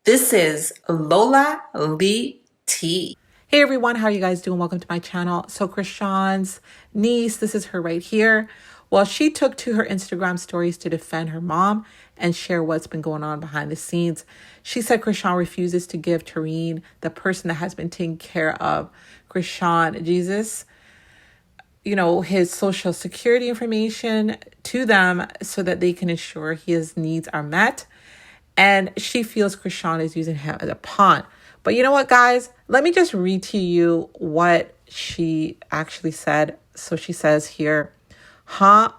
This is Lola Lee T. Hey everyone, how are you guys doing? Welcome to my channel. So Chrisean's niece, this is her right here. Well, she took to her Instagram stories to defend her mom and share what's been going on behind the scenes. She said Chrisean refuses to give Terrine, the person that has been taking care of Chrisean, Jesus, his social security information to them so that they can ensure his needs are met. And she feels Chrisean is using him as a pawn. But you know what, guys? Let me just read to you what she actually said. So she says here,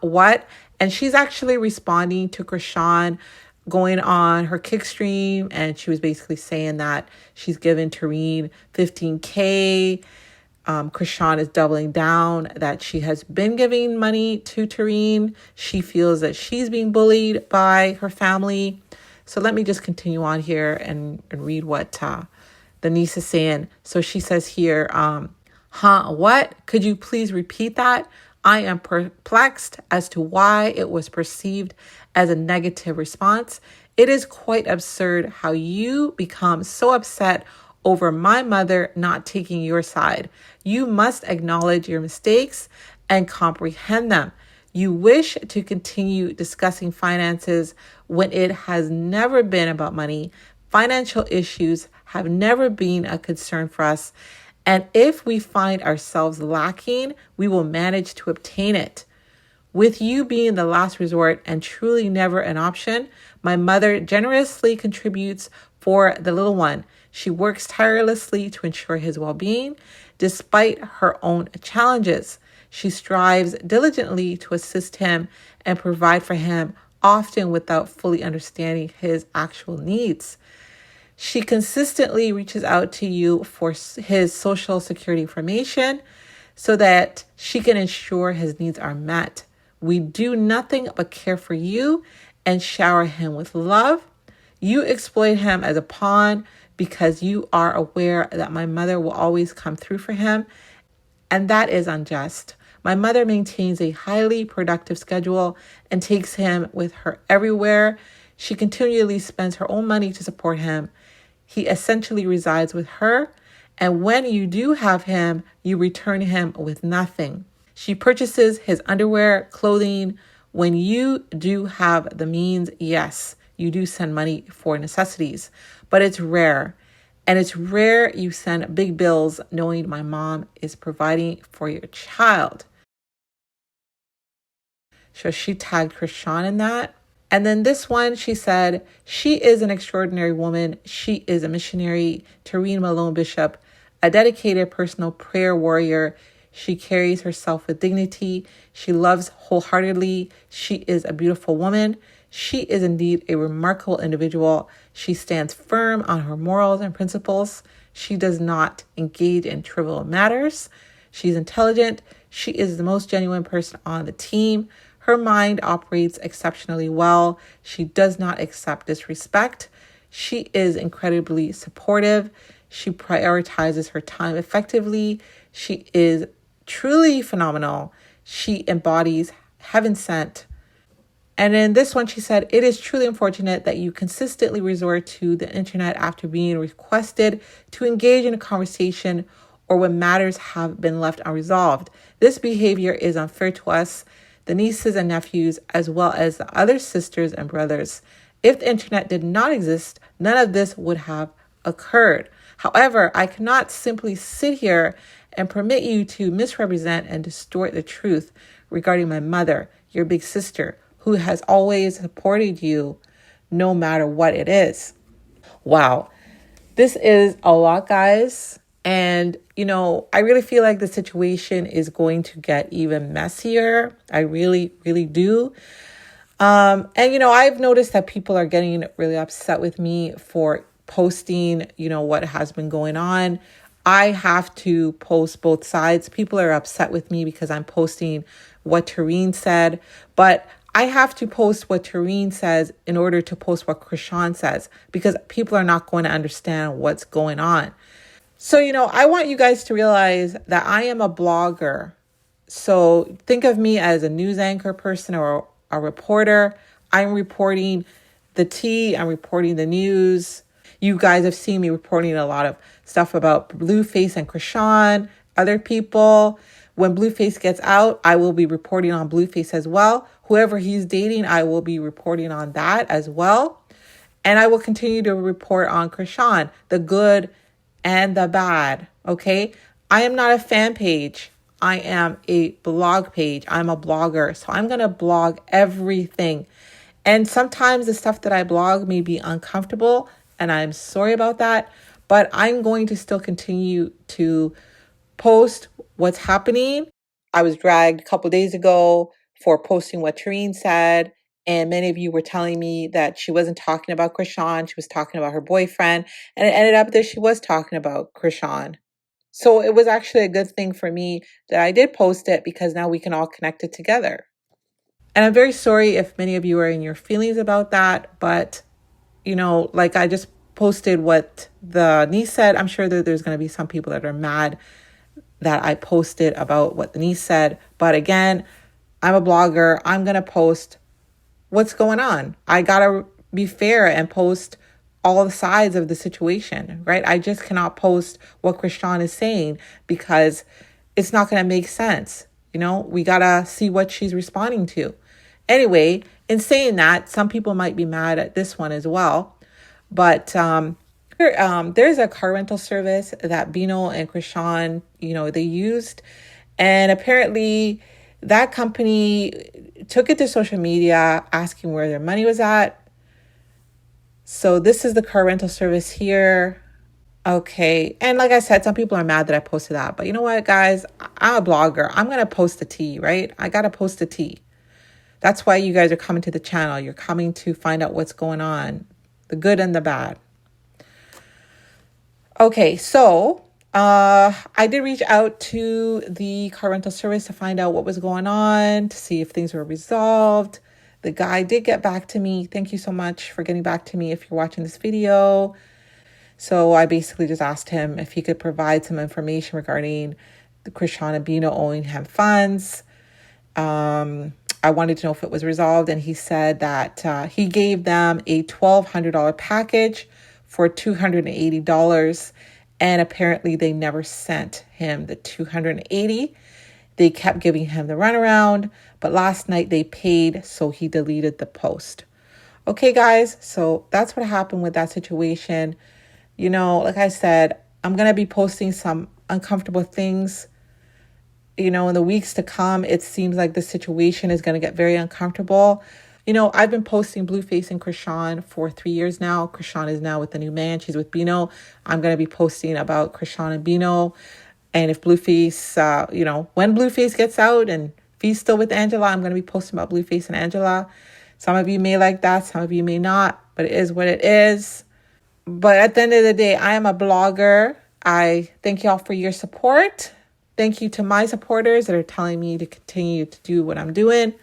what? And she's actually responding to Chrisean going on her kick stream. And she was basically saying that she's given Terrine $15K. Chrisean is doubling down that she has been giving money to Terrine. She feels that she's being bullied by her family. So let me just continue on here and read what the niece is saying. So she says here, what? Could you please repeat that? I am perplexed as to why it was perceived as a negative response. It is quite absurd how you become so upset over my mother not taking your side. You must acknowledge your mistakes and comprehend them. You wish to continue discussing finances when it has never been about money. Financial issues have never been a concern for us. And if we find ourselves lacking, we will manage to obtain it. With you being the last resort and truly never an option, my mother generously contributes for the little one. She works tirelessly to ensure his well-being, despite her own challenges. She strives diligently to assist him and provide for him, often without fully understanding his actual needs. She consistently reaches out to you for his social security information so that she can ensure his needs are met. We do nothing but care for you and shower him with love. You exploit him as a pawn because you are aware that my mother will always come through for him, and that is unjust. My mother maintains a highly productive schedule and takes him with her everywhere. She continually spends her own money to support him. He essentially resides with her, and when you do have him, you return him with nothing. She purchases his underwear, clothing. When you do have the means, yes, you do send money for necessities, but it's rare. And it's rare you send big bills knowing my mom is providing for your child. So she tagged Chrisean in that. And then this one, she said, she is an extraordinary woman. She is a missionary, Terrine Malone Bishop, a dedicated personal prayer warrior. She carries herself with dignity. She loves wholeheartedly. She is a beautiful woman. She is indeed a remarkable individual. She stands firm on her morals and principles. She does not engage in trivial matters. She's intelligent. She is the most genuine person on the team. Her mind operates exceptionally well. She does not accept disrespect. She is incredibly supportive. She prioritizes her time effectively. She is truly phenomenal. She embodies heaven sent. And in this one, she said, it is truly unfortunate that you consistently resort to the internet after being requested to engage in a conversation or when matters have been left unresolved. This behavior is unfair to us, the nieces and nephews, as well as the other sisters and brothers. If the internet did not exist, none of this would have occurred. However, I cannot simply sit here and permit you to misrepresent and distort the truth regarding my mother, your big sister, who has always supported you no matter what it is. Wow. This is a lot, guys. And, I really feel like the situation is going to get even messier. I really, really do. And, I've noticed that people are getting really upset with me for posting, what has been going on. I have to post both sides. People are upset with me because I'm posting what Terrine said, but I have to post what Terrine says in order to post what Chrisean says, because people are not going to understand what's going on. So, I want you guys to realize that I am a blogger. So think of me as a news anchor person or a reporter. I'm reporting the tea. I'm reporting the news. You guys have seen me reporting a lot of stuff about BlueFace and Chrisean, other people. When BlueFace gets out, I will be reporting on BlueFace as well. Whoever he's dating, I will be reporting on that as well. And I will continue to report on Chrisean, the good and the bad, okay? I am not a fan page. I am a blog page. I'm a blogger. So I'm going to blog everything. And sometimes the stuff that I blog may be uncomfortable, and I'm sorry about that. But I'm going to still continue to post what's happening. I was dragged a couple days ago for posting what Terrine said. And many of you were telling me that she wasn't talking about Chrisean. She was talking about her boyfriend. And it ended up that she was talking about Chrisean. So it was actually a good thing for me that I did post it, because now we can all connect it together. And I'm very sorry if many of you are in your feelings about that. But, you know, like I just posted what the niece said. I'm sure that there's going to be some people that are mad that I posted about what the niece said. But again, I'm a blogger. I'm going to post what's going on. I got to be fair and post all the sides of the situation, right? I just cannot post what Chrisean is saying, because it's not going to make sense. You know, we got to see what she's responding to. Anyway, in saying that, some people might be mad at this one as well. But there's a car rental service that Bino and Chrisean, you know, they used. And apparently that company took it to social media asking where their money was at. So this is the car rental service here. Okay. And like I said, some people are mad that I posted that. But you know what, guys? I'm a blogger. I'm going to post the tea, right? I got to post the tea. That's why you guys are coming to the channel. You're coming to find out what's going on, the good and the bad. Okay, so I did reach out to the car rental service to find out what was going on, to see if things were resolved. The guy did get back to me. Thank you so much for getting back to me if you're watching this video. So I basically just asked him if he could provide some information regarding the Chrisean and Bino owing him funds. I wanted to know if it was resolved, and he said that he gave them a $1,200 package for $280, and apparently they never sent him the $280. They kept giving him the runaround, but last night they paid, so he deleted the post. Okay, guys, so that's what happened with that situation. You know, like I said, I'm going to be posting some uncomfortable things. You know, in the weeks to come, it seems like the situation is going to get very uncomfortable. You know, I've been posting BlueFace and Chrisean for 3 years now. Chrisean is now with a new man. She's with Bino. I'm going to be posting about Chrisean and Bino. And if BlueFace, you know, when BlueFace gets out and if he's still with Angela, I'm going to be posting about BlueFace and Angela. Some of you may like that. Some of you may not. But it is what it is. But at the end of the day, I am a blogger. I thank y'all for your support. Thank you to my supporters that are telling me to continue to do what I'm doing.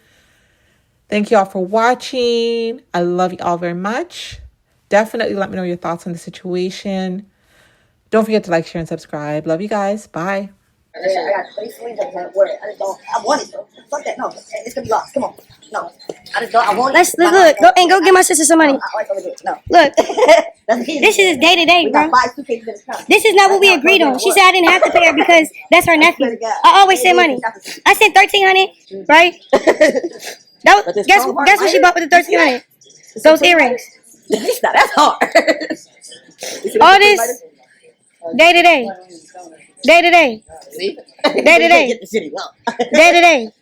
Thank you all for watching. I love you all very much. Definitely let me know your thoughts on the situation. Don't forget to like, share, and subscribe. Love you guys. Bye. I got 3 sleeves I can't wear. I want it though. Fuck that. No, it's gonna be lost. Come on. No. I just don't. I want it. Let's look. Go get my sister some money. No. Look. This is day to day, bro. This is not what we agreed on. She said I didn't have to pay her because that's her nephew. I always send money. I sent $1,300, right? Guess what she bought with the $1,300? Those earrings. That's hard. All this day to day. Day to day. Day to day. Day to day.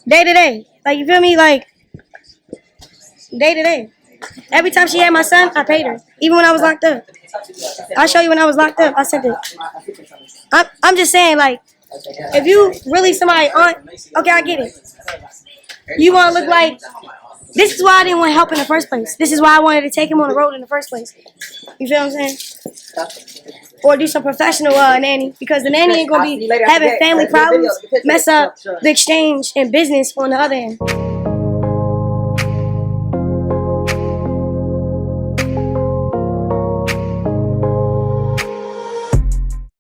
Day to day. Like, you feel me? Like, day to day. Every time she had my son, I paid her. Even when I was locked up. I'll show you when I was locked up. I sent it. I'm just saying, like, if you really somebody on, okay, I get it. You want to look like, this is why I didn't want help in the first place. This is why I wanted to take him on the road in the first place. You feel what I'm saying? Or do some professional nanny, because the nanny ain't going to be having family problems, mess up the exchange and business on the other end.